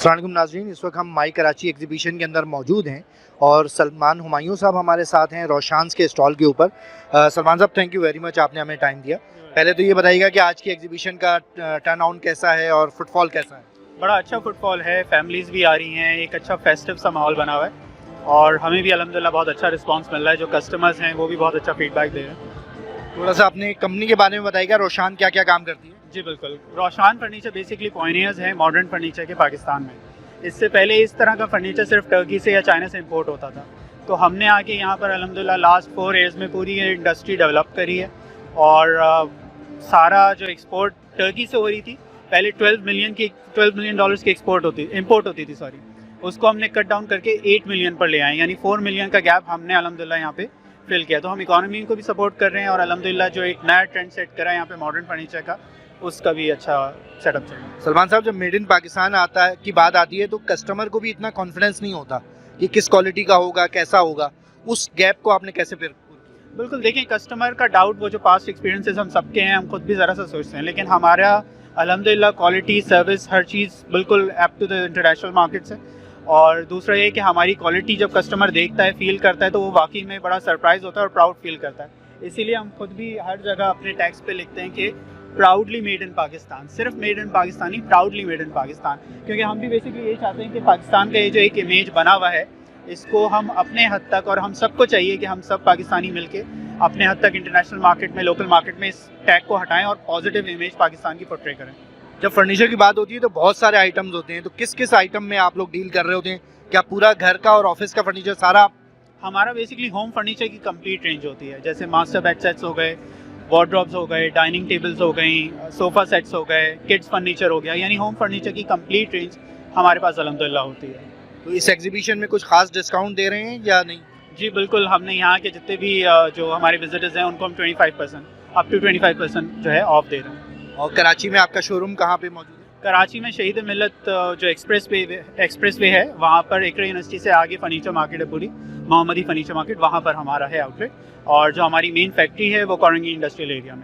अस्सलाम वालेकुम नाज़रीन, इस वक्त हम माई कराची एग्जीबिशन के अंदर मौजूद हैं और सलमान हुमायूं साहब हमारे साथ हैं रोशान्स के स्टॉल के ऊपर। सलमान साहब, थैंक यू वेरी मच, आपने हमें टाइम दिया। पहले तो ये बताइएगा कि आज की एग्जीबिशन का टर्न ऑन कैसा है और फुटफॉल कैसा है? बड़ा अच्छा फुटफॉल है, फैमिलीज़ भी आ रही हैं, एक अच्छा फेस्टिव सा माहौल बना हुआ है और हमें भी अल्हम्दुलिल्लाह बहुत अच्छा रिस्पांस मिल रहा है। जो कस्टमर्स हैं वो भी बहुत अच्छा फीडबैक दे रहे हैं। थोड़ा सा अपने कंपनी के बारे में बताइएगा, रोशान क्या क्या काम करती है? जी बिल्कुल, रोशान फर्नीचर बेसिकली पॉइनियर्स हैं मॉडर्न फर्नीचर के पाकिस्तान में। इससे पहले इस तरह का फर्नीचर सिर्फ टर्की से या चाइना से इंपोर्ट होता था, तो हमने आके यहाँ पर अल्हम्दुलिल्लाह लास्ट 4 ईयर्स में पूरी इंडस्ट्री डेवलप करी है और सारा जो एक्सपोर्ट टर्की से हो रही थी, पहले $12 मिलियन की इंपोर्ट होती थी, उसको हमने कट डाउन करके 8 मिलियन पर ले आए, यानी 4 मिलियन का गैप हमने अल्हम्दुलिल्लाह यहाँ पे फिल किया। तो हम इकोनॉमी को भी सपोर्ट कर रहे हैं और अल्हम्दुलिल्लाह जो एक नया ट्रेंड सेट करा है यहाँ पे मॉडर्न फर्नीचर का, उसका भी अच्छा सेटअप चल रहा है। सलमान साहब, जब मेड इन पाकिस्तान आता है की बात आती है तो कस्टमर को भी इतना कॉन्फिडेंस नहीं होता कि किस क्वालिटी का होगा, कैसा होगा, उस गैप को आपने कैसे फिर? बिल्कुल, देखिए कस्टमर का डाउट, वो जो पास्ट एक्सपीरियंसेस हम सबके हैं, हम खुद भी ज़रा सा सोचते हैं, लेकिन हमारा अल्हम्दुलिल्लाह क्वालिटी, सर्विस, हर चीज़ बिल्कुल up to the international markets है। और दूसरा ये कि हमारी क्वालिटी जब कस्टमर देखता है, फील करता है, तो वो वाकई में बड़ा सरप्राइज़ होता है और प्राउड फील करता है। इसीलिए हम खुद भी हर जगह अपने टैग्स पे लिखते हैं कि प्राउडली मेड इन पाकिस्तान, सिर्फ made in Pakistan he, proudly made in Pakistan, क्योंकि हम भी बेसिकली यही चाहते हैं कि पाकिस्तान का ये जो एक इमेज बना हुआ है, इसको हम अपने हद तक, और हम सबको चाहिए कि हम सब पाकिस्तानी मिलके अपने हद तक इंटरनेशनल मार्केट में, लोकल मार्केट में इस टैग को हटाएं और पॉजिटिव इमेज पाकिस्तान की पोर्ट्रे करें। जब फर्नीचर की बात होती है तो बहुत सारे आइटम्स होते हैं, तो किस किस आइटम में आप लोग डील कर रहे होते हैं? क्या पूरा घर का और ऑफिस का फर्नीचर सारा? हमारा बेसिकली होम फर्नीचर की कंप्लीट रेंज होती है, जैसे मास्टर बेड सेट्स हो गए, वार्डरोब्स हो गए, डाइनिंग टेबल्स हो गई, सोफ़ा सेट्स हो गए, किड्स फर्नीचर हो गया, यानी होम फर्नीचर की कंप्लीट रेंज हमारे पास अल्हम्दुलिल्लाह होती है। तो इस एग्जीबिशन में कुछ खास डिस्काउंट दे रहे हैं या नहीं? जी बिल्कुल, हमने यहाँ के जितने भी जो हमारे विजिटर्स हैं उनको हम 25% अप टू 25% जो है ऑफ दे रहे हैं। और कराची में आपका शोरूम कहाँ पे मौजूद है? कराची में शहीद मिल्लत जो एक्सप्रेस वे है, वहाँ पर इकरा यूनिवर्सिटी से आगे फर्नीचर मार्केट है, पूरी मोहम्मदी फर्नीचर मार्केट, वहाँ पर हमारा है आउटलेट। और जो हमारी मेन फैक्ट्री है वो कोरंगी इंडस्ट्रियल एरिया में।